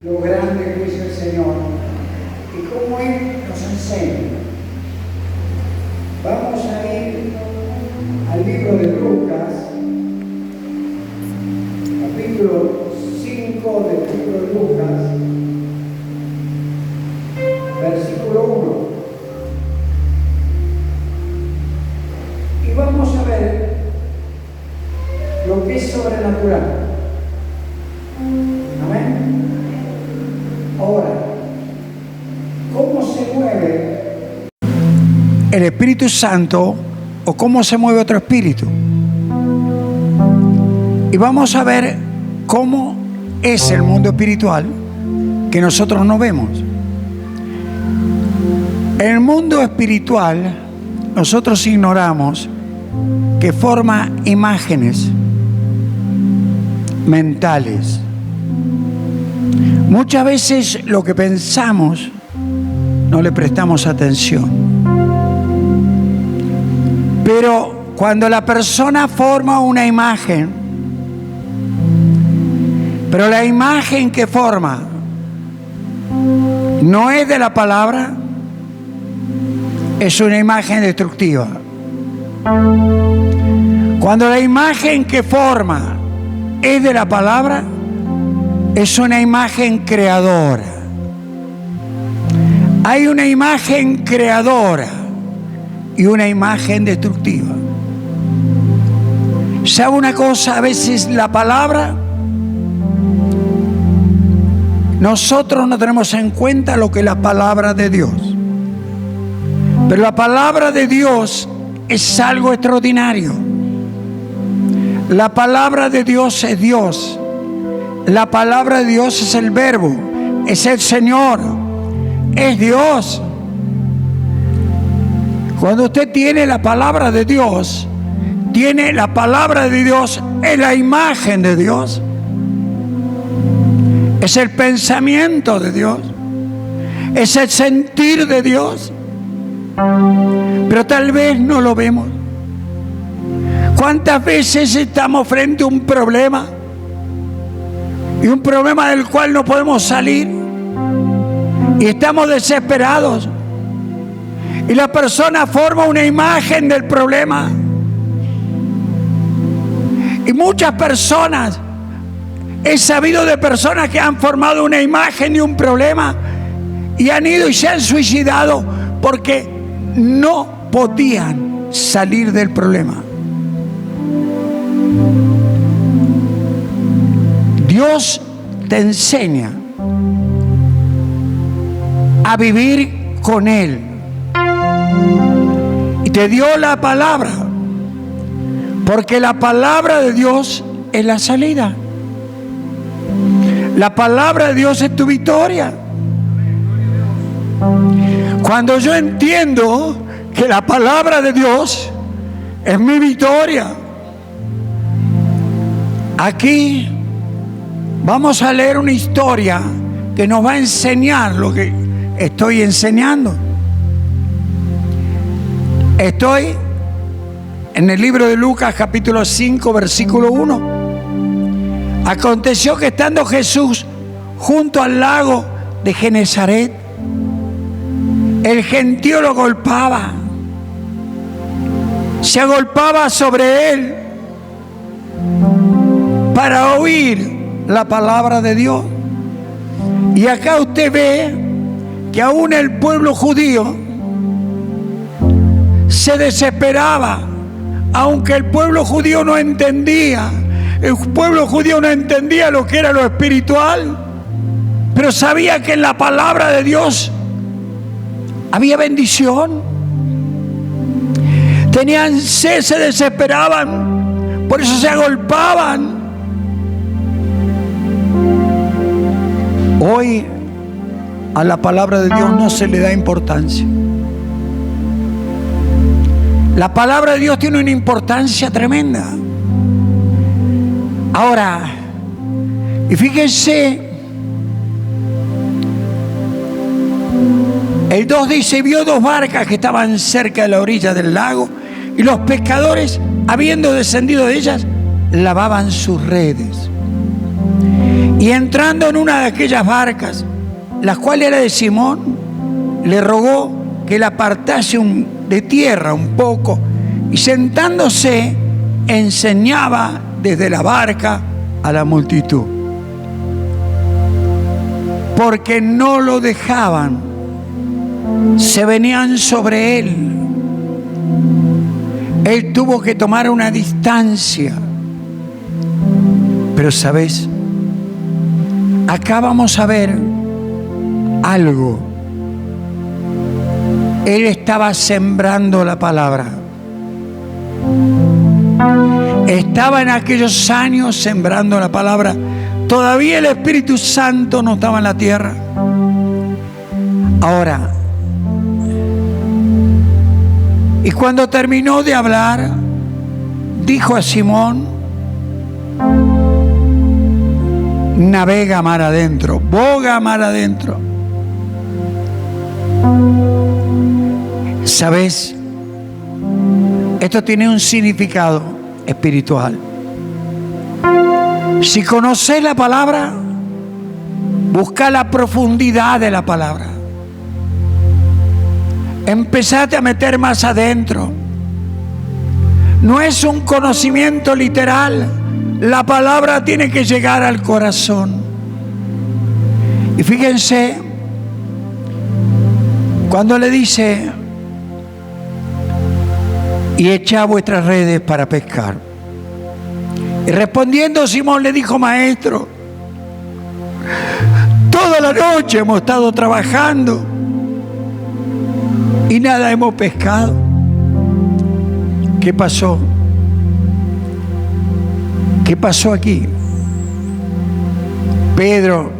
Lo grande que hizo el Señor y cómo Él nos enseña. Vamos a ir al libro de Lucas, capítulo 5 del libro de Lucas, versículo 1. Y vamos a ver lo que es sobrenatural. Amén. Ahora, ¿cómo se mueve el Espíritu Santo o cómo se mueve otro espíritu? Y vamos a ver cómo es el mundo espiritual que nosotros no vemos. En el mundo espiritual nosotros ignoramos que forma imágenes mentales. Muchas veces lo que pensamos no le prestamos atención. Pero cuando la persona forma una imagen, pero la imagen que forma no es de la palabra, es una imagen destructiva. Cuando la imagen que forma es de la palabra, es una imagen creadora. Hay una imagen creadora y una imagen destructiva. ¿Sabe una cosa? A veces la palabra, nosotros no tenemos en cuenta lo que es la palabra de Dios. Pero la palabra de Dios es algo extraordinario. La palabra de Dios es Dios. La palabra de Dios es el Verbo, es el Señor, es Dios. Cuando usted tiene la palabra de Dios, tiene la palabra de Dios, es la imagen de Dios, es el pensamiento de Dios, es el sentir de Dios, pero tal vez no lo vemos. ¿Cuántas veces estamos frente a un problema? Y un problema del cual no podemos salir y estamos desesperados, y la persona forma una imagen del problema. Y muchas personas, he sabido de personas que han formado una imagen de un problema y han ido y se han suicidado porque no podían salir del problema. Dios te enseña a vivir con Él y te dio la palabra, porque la palabra de Dios es la salida. La palabra de Dios es tu victoria. Cuando yo entiendo que la palabra de Dios es mi victoria, aquí vamos a leer una historia que nos va a enseñar lo que estoy enseñando. Estoy en el libro de Lucas, capítulo 5, versículo 1. Aconteció que estando Jesús junto al lago de Genesaret, el gentío lo golpeaba, se agolpaba sobre él para oír la palabra de Dios. Y acá usted ve que aún el pueblo judío se desesperaba, aunque el pueblo judío no entendía. El pueblo judío no entendía lo que era lo espiritual, pero sabía que en la palabra de Dios había bendición. Tenían sed, se desesperaban, por eso se agolpaban. Hoy a la palabra de Dios no se le da importancia. La palabra de Dios tiene una importancia tremenda. Ahora, y fíjense, el 2 dice: vio dos barcas que estaban cerca de la orilla del lago, y los pescadores, habiendo descendido de ellas, lavaban sus redes. Y entrando en una de aquellas barcas, la cual era de Simón, le rogó que la apartase de tierra un poco, y sentándose enseñaba desde la barca a la multitud, porque no lo dejaban, se venían sobre él. Él tuvo que tomar una distancia. Pero ¿sabes? Acá vamos a ver algo. Él estaba sembrando la palabra. Estaba en aquellos años sembrando la palabra. Todavía el Espíritu Santo no estaba en la tierra. Ahora, y cuando terminó de hablar, dijo a Simón: navega mar adentro, boga mar adentro. ¿Sabes? Esto tiene un significado espiritual. Si conoces la palabra, busca la profundidad de la palabra. Empezate a meter más adentro. No es un conocimiento literal. La palabra tiene que llegar al corazón. Y fíjense, cuando le dice: y echad vuestras redes para pescar. Y respondiendo Simón le dijo: maestro, toda la noche hemos estado trabajando y nada hemos pescado. ¿Qué pasó? ¿Qué pasó aquí? Pedro,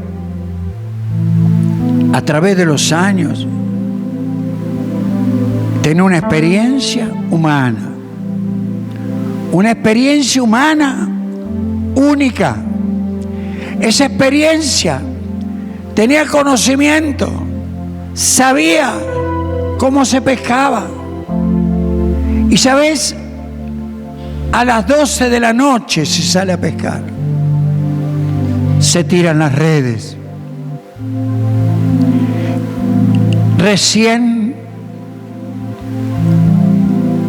a través de los años, tiene una experiencia humana. Una experiencia humana única. Esa experiencia tenía conocimiento, sabía cómo se pescaba. Y sabes, a las 12 de la noche se sale a pescar. Se tiran las redes. Recién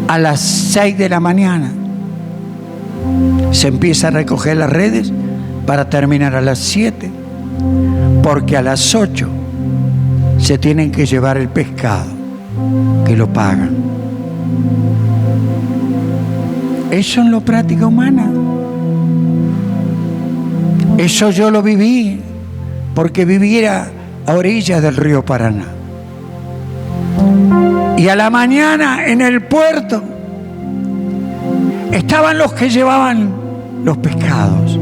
a las 6 de la mañana se empieza a recoger las redes para terminar a las 7, porque a las 8 se tienen que llevar el pescado, que lo pagan. Eso en la práctica humana. Eso yo lo viví, porque vivía a orillas del río Paraná. Y a la mañana en el puerto estaban los que llevaban los pescados.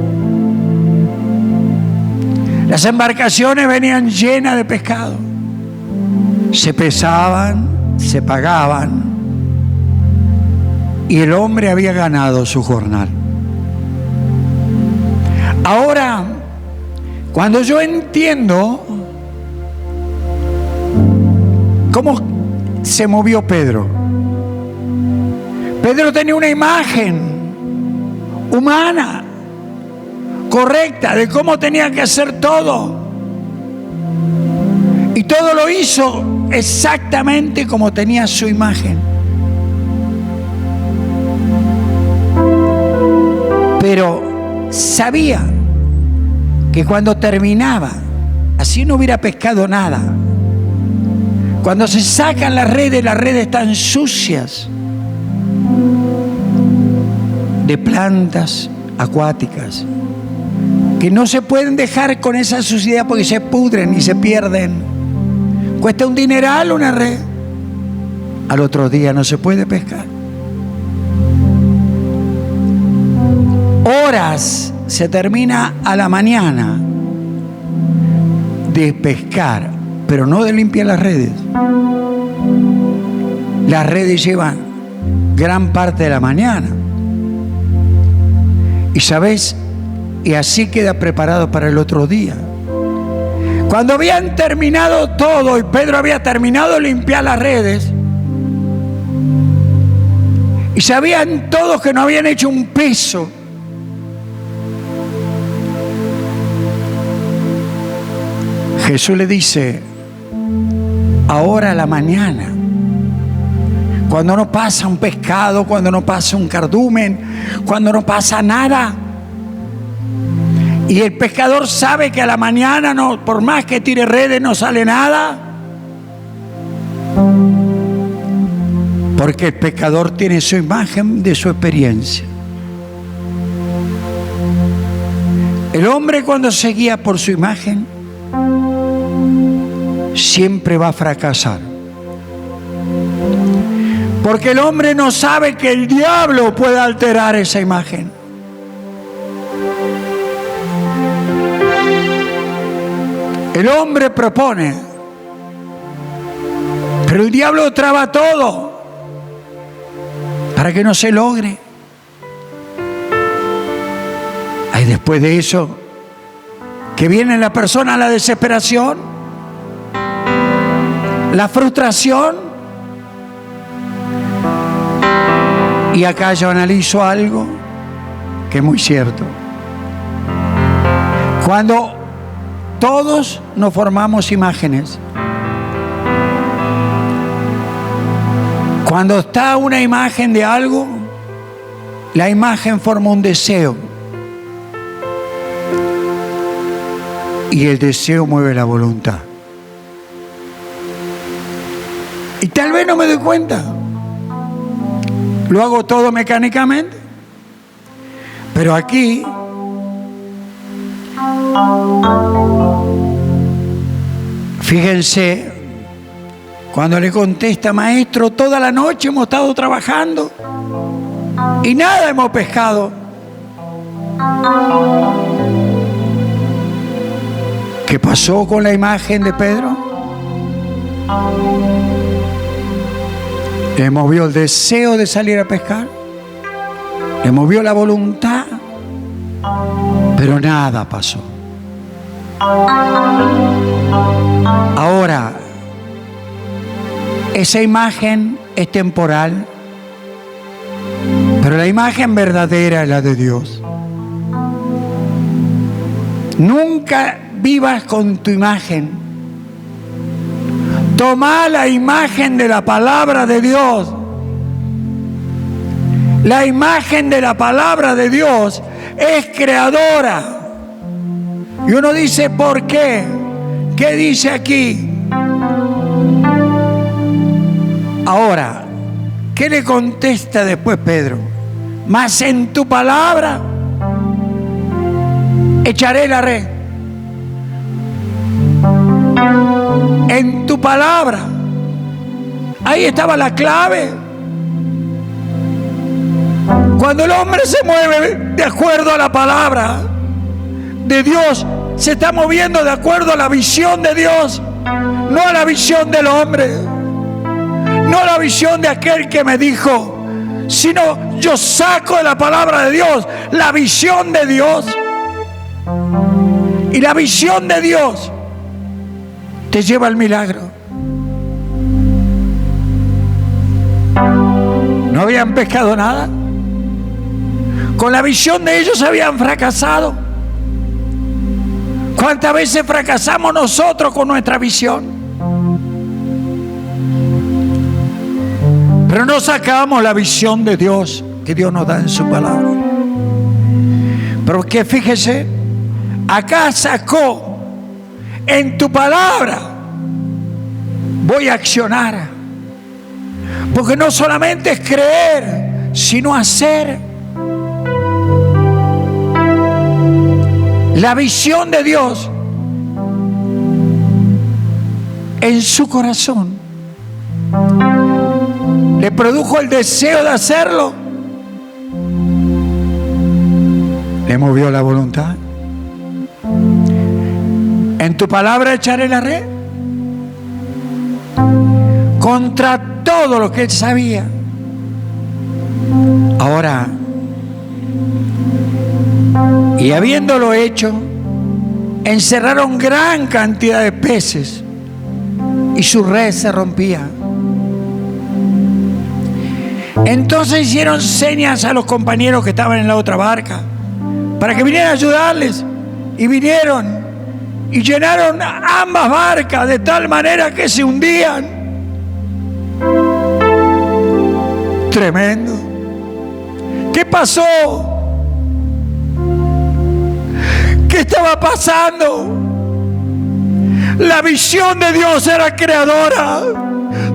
Las embarcaciones venían llenas de pescado. Se pesaban, se pagaban, y el hombre había ganado su jornal. Ahora, cuando yo entiendo cómo se movió Pedro, Pedro tenía una imagen humana correcta de cómo tenía que hacer todo, y todo lo hizo exactamente como tenía su imagen. Pero sabía que cuando terminaba, así no hubiera pescado nada. Cuando se sacan las redes están sucias de plantas acuáticas que no se pueden dejar con esa suciedad porque se pudren y se pierden. Cuesta un dineral una red. Al otro día no se puede pescar. Horas se termina a la mañana de pescar, pero no de limpiar las redes. Las redes llevan gran parte de la mañana. Y sabes, y así queda preparado para el otro día. Cuando habían terminado todo y Pedro había terminado de limpiar las redes, y sabían todos que no habían hecho un peso, Jesús le dice, ahora a la mañana, cuando no pasa un pescado, cuando no pasa un cardumen, cuando no pasa nada, y el pescador sabe que a la mañana, no, por más que tire redes, no sale nada, porque el pescador tiene su imagen de su experiencia. El hombre, cuando se guía por su imagen, siempre va a fracasar, porque el hombre no sabe que el diablo puede alterar esa imagen. El hombre propone, pero el diablo traba todo para que no se logre. Hay después de eso que viene la persona a la desesperación, la frustración. Y acá yo analizo algo que es muy cierto. Cuando todos nos formamos imágenes, cuando está una imagen de algo, la imagen forma un deseo. Y el deseo mueve la voluntad. Y tal vez no me doy cuenta. Lo hago todo mecánicamente. Pero aquí, fíjense, cuando le contesta, maestro, toda la noche hemos estado trabajando y nada hemos pescado. ¿Qué pasó con la imagen de Pedro? Le movió el deseo de salir a pescar, le movió la voluntad, pero nada pasó. Ahora, esa imagen es temporal, pero la imagen verdadera es la de Dios. Nunca vivas con tu imagen. Toma la imagen de la palabra de Dios. La imagen de la palabra de Dios es creadora. Y uno dice, ¿por qué? ¿Qué dice aquí? Ahora, ¿qué le contesta después Pedro? Mas en tu palabra echaré la red. En tu palabra. Ahí estaba la clave. Cuando el hombre se mueve de acuerdo a la palabra de Dios, se está moviendo de acuerdo a la visión de Dios, no a la visión del hombre, no a la visión de aquel que me dijo, sino yo saco de la palabra de Dios la visión de Dios. Y la visión de Dios te lleva al milagro. No habían pescado nada. Con la visión de ellos habían fracasado. ¿Cuántas veces fracasamos nosotros con nuestra visión? Pero no sacamos la visión de Dios que Dios nos da en su palabra. Pero que fíjese, acá sacó, en tu palabra voy a accionar. Porque no solamente es creer, sino hacer. La visión de Dios en su corazón le produjo el deseo de hacerlo. Le movió la voluntad. En tu palabra echaré la red. Contra todo lo que él sabía. Ahora, y habiéndolo hecho, encerraron gran cantidad de peces y su red se rompía. Entonces hicieron señas a los compañeros que estaban en la otra barca para que vinieran a ayudarles, y vinieron. y llenaron ambas barcas de tal manera que se hundían. Tremendo. ¿Qué pasó? ¿Qué estaba pasando? La visión de Dios era creadora.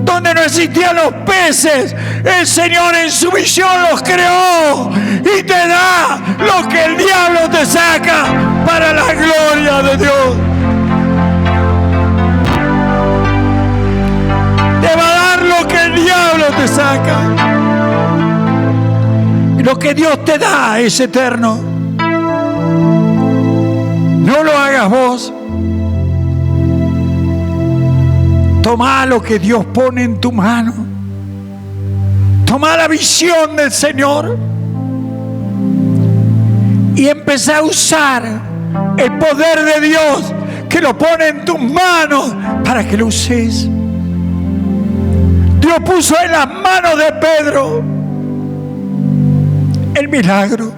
Donde no existían los peces, el Señor en su visión los creó y te da lo que el diablo te saca para la gloria de Dios. Te va a dar lo que el diablo te saca. Y lo que Dios te da es eterno. No lo hagas vos. Toma lo que Dios pone en tu mano. Toma la visión del Señor y empezá a usar el poder de Dios que lo pone en tus manos para que lo uses. Dios puso en las manos de Pedro el milagro.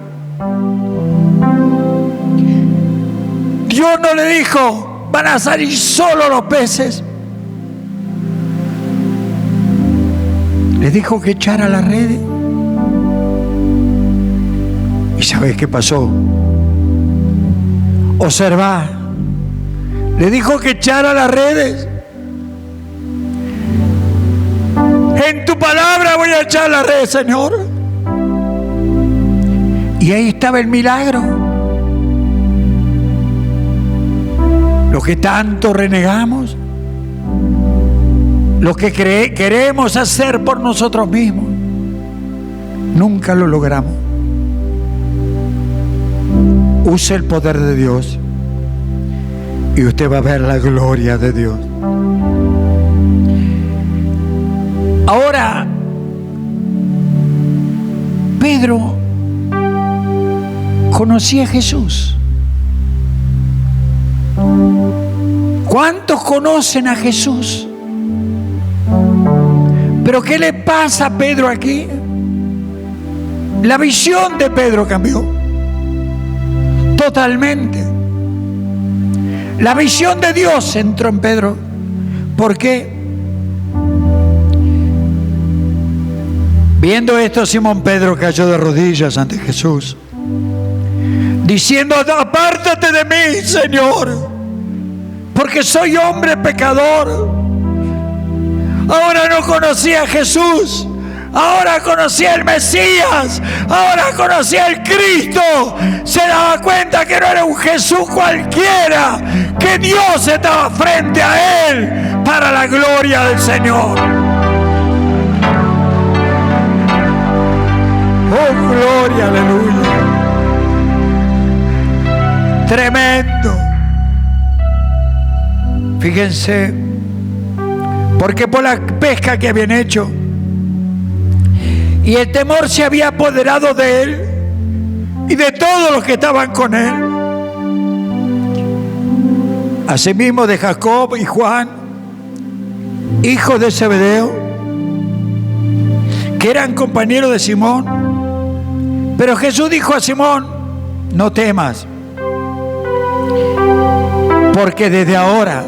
Dios no le dijo, van a salir solo los peces. Le dijo que echara las redes. ¿Y sabes qué pasó? Observá. Le dijo que echara las redes. En tu palabra voy a echar la red, Señor. Y ahí estaba el milagro. Lo que tanto renegamos. Lo que queremos hacer por nosotros mismos, nunca lo logramos. Use el poder de Dios y usted va a ver la gloria de Dios. Ahora, Pedro conocía a Jesús. ¿Cuántos conocen a Jesús? Pero ¿qué le pasa a Pedro aquí? La visión de Pedro cambió totalmente. La visión de Dios entró en Pedro. ¿Por qué? Viendo esto, Simón Pedro cayó de rodillas ante Jesús, diciendo: apártate de mí, Señor, porque soy hombre pecador. Ahora no conocía a Jesús, ahora conocía al Mesías, ahora conocía al Cristo. Se daba cuenta que no era un Jesús cualquiera, que Dios estaba frente a él para la gloria del Señor. Oh, gloria, aleluya. Tremendo. Fíjense, porque por la pesca que habían hecho y el temor se había apoderado de él y de todos los que estaban con él, asimismo de Jacob y Juan, hijos de Zebedeo, que eran compañeros de Simón. Pero Jesús dijo a Simón: no temas, porque desde ahora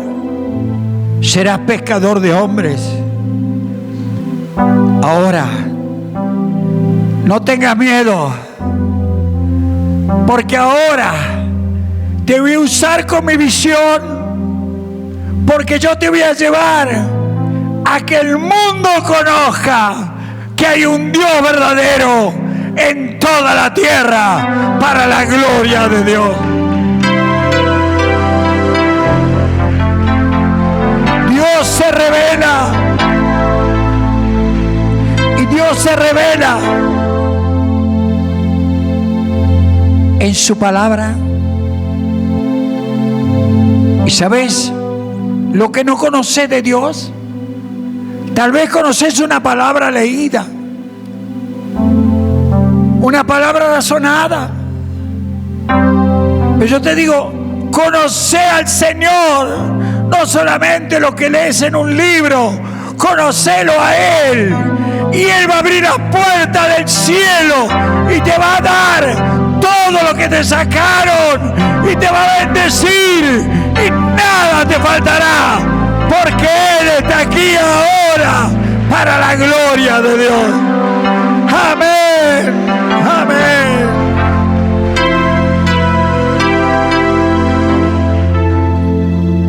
serás pescador de hombres. Ahora, no tengas miedo, porque ahora te voy a usar con mi visión, porque yo te voy a llevar a que el mundo conozca que hay un Dios verdadero en toda la tierra para la gloria de Dios. Dios se revela y Dios se revela en su palabra. ¿Y sabes lo que no conoces de Dios? Tal vez conoces una palabra leída, una palabra razonada, pero yo te digo, conoce al Señor. No solamente lo que lees en un libro, conócelo a Él. Y Él va a abrir las puertas del cielo y te va a dar todo lo que te sacaron y te va a bendecir y nada te faltará, porque Él está aquí ahora para la gloria de Dios. Amén, amén.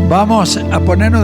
Vamos a ponernos